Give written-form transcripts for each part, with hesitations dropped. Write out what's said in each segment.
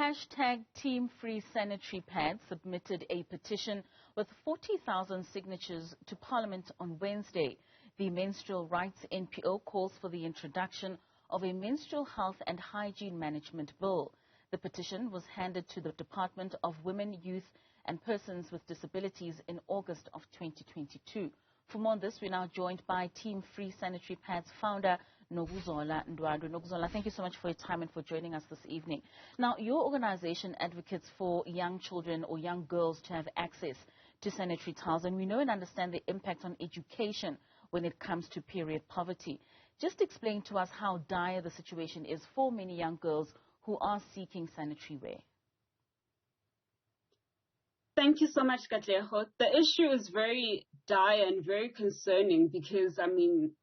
Hashtag Team Free Sanitary Pads submitted a petition with 40,000 signatures to Parliament on Wednesday. The Menstrual Rights NPO calls for the introduction of a menstrual health and hygiene management bill. The petition was handed to the Department of Women, Youth and Persons with Disabilities in August of 2022. For more on this, we're now joined by Team Free Sanitary Pads founder Nokuzola Ndwandwe. Nokuzola, thank you so much for your time and for joining us this evening. Now, your organization advocates for young children or young girls to have access to sanitary towels, and we know and understand the impact on education when it comes to period poverty. Just explain to us how dire the situation is for many young girls who are seeking sanitary wear. Thank you so much, Katleho. The issue is very dire and very concerning because,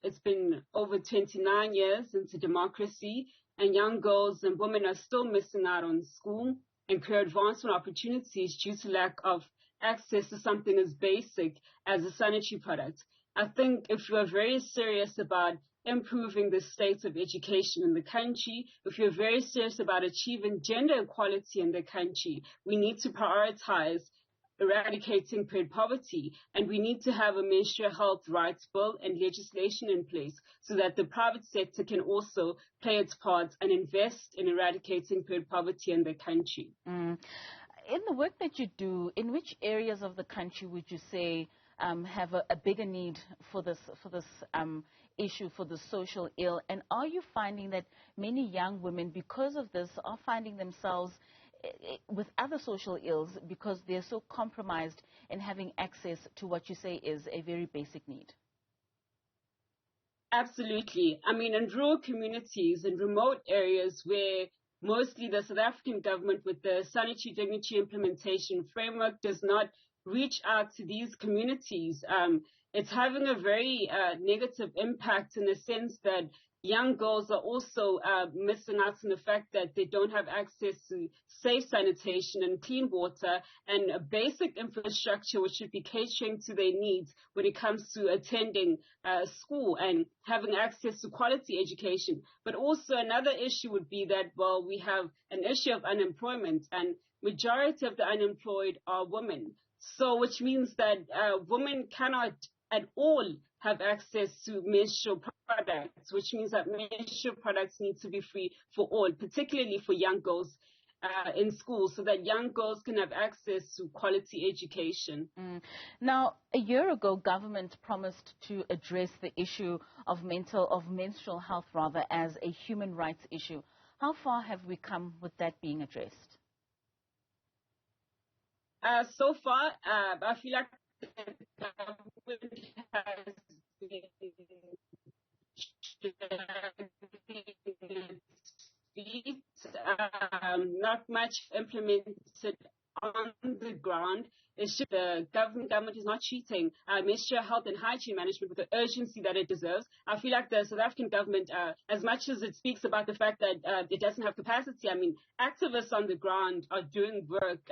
it's been over 29 years into democracy, and young girls and women are still missing out on school and career advancement opportunities due to lack of access to something as basic as a sanitary product. I think if you are very serious about improving the state of education in the country, if you're very serious about achieving gender equality in the country, we need to prioritize eradicating period poverty, and we need to have a menstrual health rights bill and legislation in place so that the private sector can also play its part and invest in eradicating period poverty in the country. In the work that you do, in which areas of the country would you say have a bigger need for this issue, for the social ill? And are you finding that many young women, because of this, are finding themselves with other social ills because they're so compromised in having access to what you say is a very basic need? Absolutely. In rural communities and remote areas where mostly the South African government with the Sanitary Dignity Implementation Framework does not reach out to these communities, it's having a very negative impact in the sense that young girls are also missing out on the fact that they don't have access to safe sanitation and clean water and a basic infrastructure which should be catering to their needs when it comes to attending school and having access to quality education. But also another issue would be that, we have an issue of unemployment, and majority of the unemployed are women. So which means that women cannot at all have access to menstrual products, which means that menstrual products need to be free for all, particularly for young girls in school, so that young girls can have access to quality education. Now, a year ago, government promised to address the issue of menstrual health as a human rights issue. How far have we come with that being addressed? So far, I feel like the government has been not much implemented on the ground. The government is not treating menstrual health and hygiene management with the urgency that it deserves. I feel like the South African government, as much as it speaks about the fact that it doesn't have capacity, activists on the ground are doing work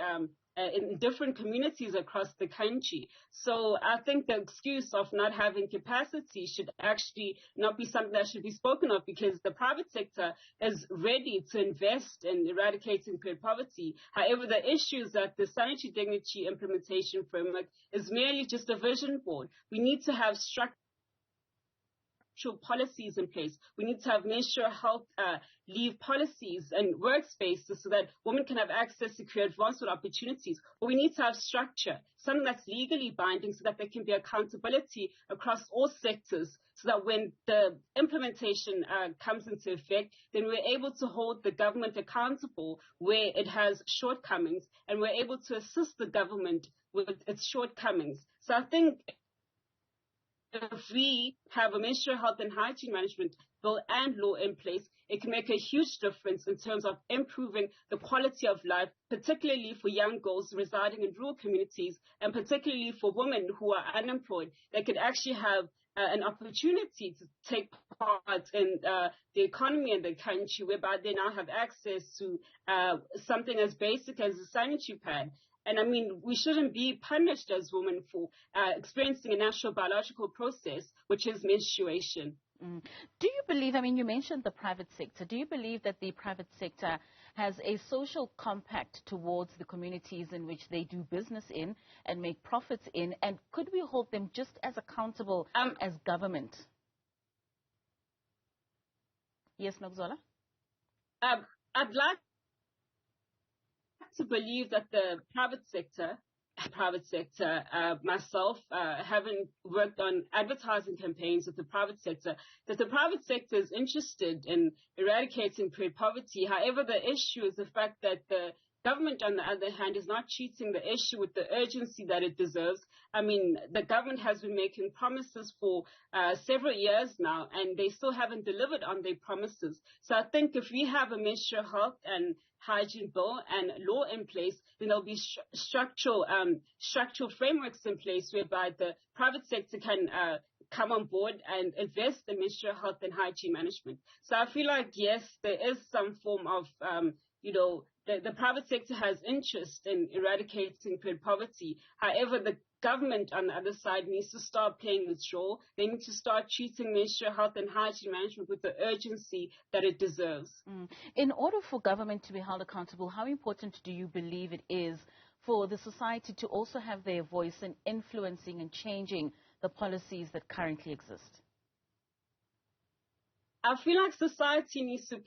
in different communities across the country. So I think the excuse of not having capacity should actually not be something that should be spoken of, because the private sector is ready to invest in eradicating period poverty. However, the issue is that the Sanitary Dignity Implementation Framework is merely just a vision board. We need to have structural policies in place. We need to have menstrual health leave policies and workspaces so that women can have access to career advancement opportunities. But we need to have structure, something that's legally binding so that there can be accountability across all sectors, so that when the implementation comes into effect, then we're able to hold the government accountable where it has shortcomings, and we're able to assist the government with its shortcomings. So I think if we have a menstrual health and hygiene management bill and law in place, it can make a huge difference in terms of improving the quality of life, particularly for young girls residing in rural communities, and particularly for women who are unemployed. They could actually have an opportunity to take part in the economy in the country, whereby they now have access to something as basic as a sanitary pad. And we shouldn't be punished as women for experiencing a natural biological process, which is menstruation. Do you believe, you mentioned the private sector. Do you believe that the private sector has a social compact towards the communities in which they do business in and make profits in? And could we hold them just as accountable as government? Yes, Nokuzola? I'd like to believe that the private sector, myself, having worked on advertising campaigns with the private sector, that the private sector is interested in eradicating period poverty. However, the issue is the fact that the government, on the other hand, is not treating the issue with the urgency that it deserves. I mean, the government has been making promises for several years now, and they still haven't delivered on their promises. So I think if we have a menstrual health and hygiene bill and law in place, then there'll be structural frameworks in place whereby the private sector can come on board and invest in menstrual health and hygiene management. So I feel like, yes, there is some form of, the private sector has interest in eradicating period poverty. However, the government on the other side needs to start playing its role. They need to start treating menstrual health and hygiene management with the urgency that it deserves. In order for government to be held accountable, how important do you believe it is for the society to also have their voice in influencing and changing the policies that currently exist? I feel like society needs to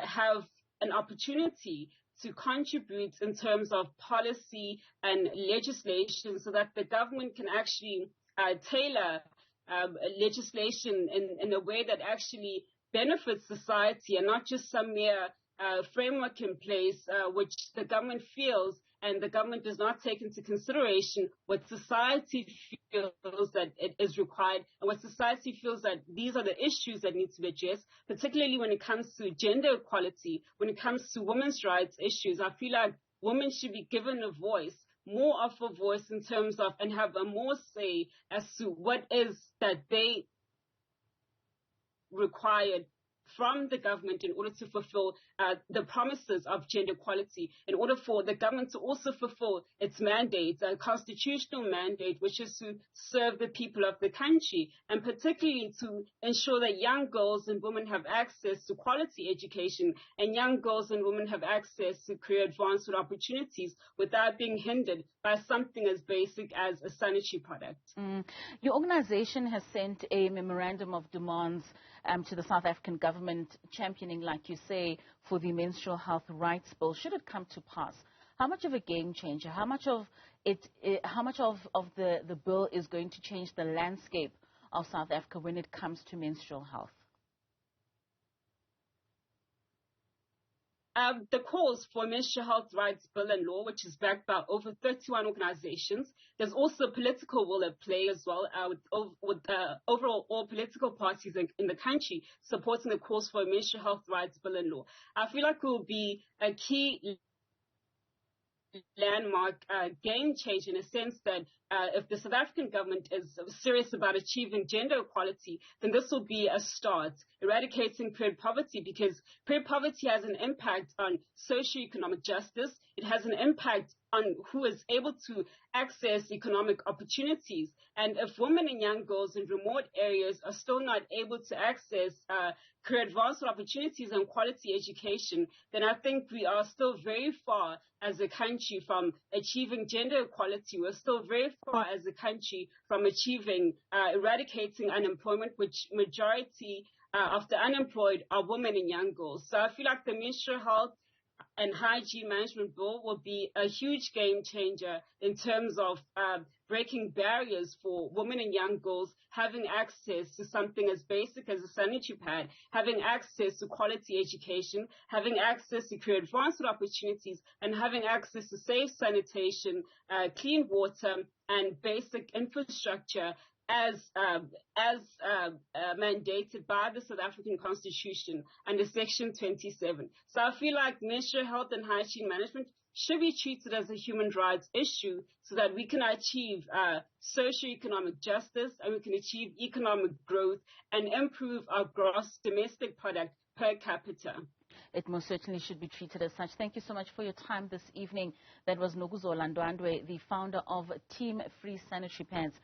have an opportunity to contribute in terms of policy and legislation so that the government can actually tailor legislation in a way that actually benefits society and not just some mere framework in place which the government feels and the government does not take into consideration what society feels that it is required and what society feels that these are the issues that need to be addressed, particularly when it comes to gender equality, when it comes to women's rights issues. I feel like women should be given a voice, more of a voice in terms of, and have a more say as to what is that they required from the government in order to fulfill the promises of gender equality, in order for the government to also fulfill its mandate, a constitutional mandate, which is to serve the people of the country, and particularly to ensure that young girls and women have access to quality education and young girls and women have access to career advancement opportunities without being hindered by something as basic as a sanitary product. Your organization has sent a memorandum of demands to the South African government, championing, like you say, for the Menstrual Health Rights Bill. Should it come to pass, how much of a game changer, how much of the bill is going to change the landscape of South Africa when it comes to menstrual health? The calls for menstrual health rights bill and law, which is backed by over 31 organizations. There's also political will at play as well, with overall all political parties in the country supporting the calls for a menstrual health rights bill and law. I feel like it will be a key landmark game change in a sense that if the South African government is serious about achieving gender equality, then this will be a start, eradicating period poverty, because period poverty has an impact on socioeconomic justice. It has an impact on who is able to access economic opportunities. And if women and young girls in remote areas are still not able to access career advancement opportunities and quality education, then I think we are still very far as a country from achieving gender equality. We're still very far as a country from achieving, eradicating unemployment, which majority of the unemployed are women and young girls. So I feel like the menstrual health and hygiene management bill will be a huge game changer in terms of breaking barriers for women and young girls having access to something as basic as a sanitary pad, having access to quality education, having access to career advancement opportunities, and having access to safe sanitation, clean water, and basic infrastructure as mandated by the South African Constitution under Section 27. So I feel like menstrual health and hygiene management should be treated as a human rights issue so that we can achieve socioeconomic justice and we can achieve economic growth and improve our gross domestic product per capita. It most certainly should be treated as such. Thank you so much for your time this evening. That was Nokuzola Ndwandwe, the founder of Team Free Sanitary Pads.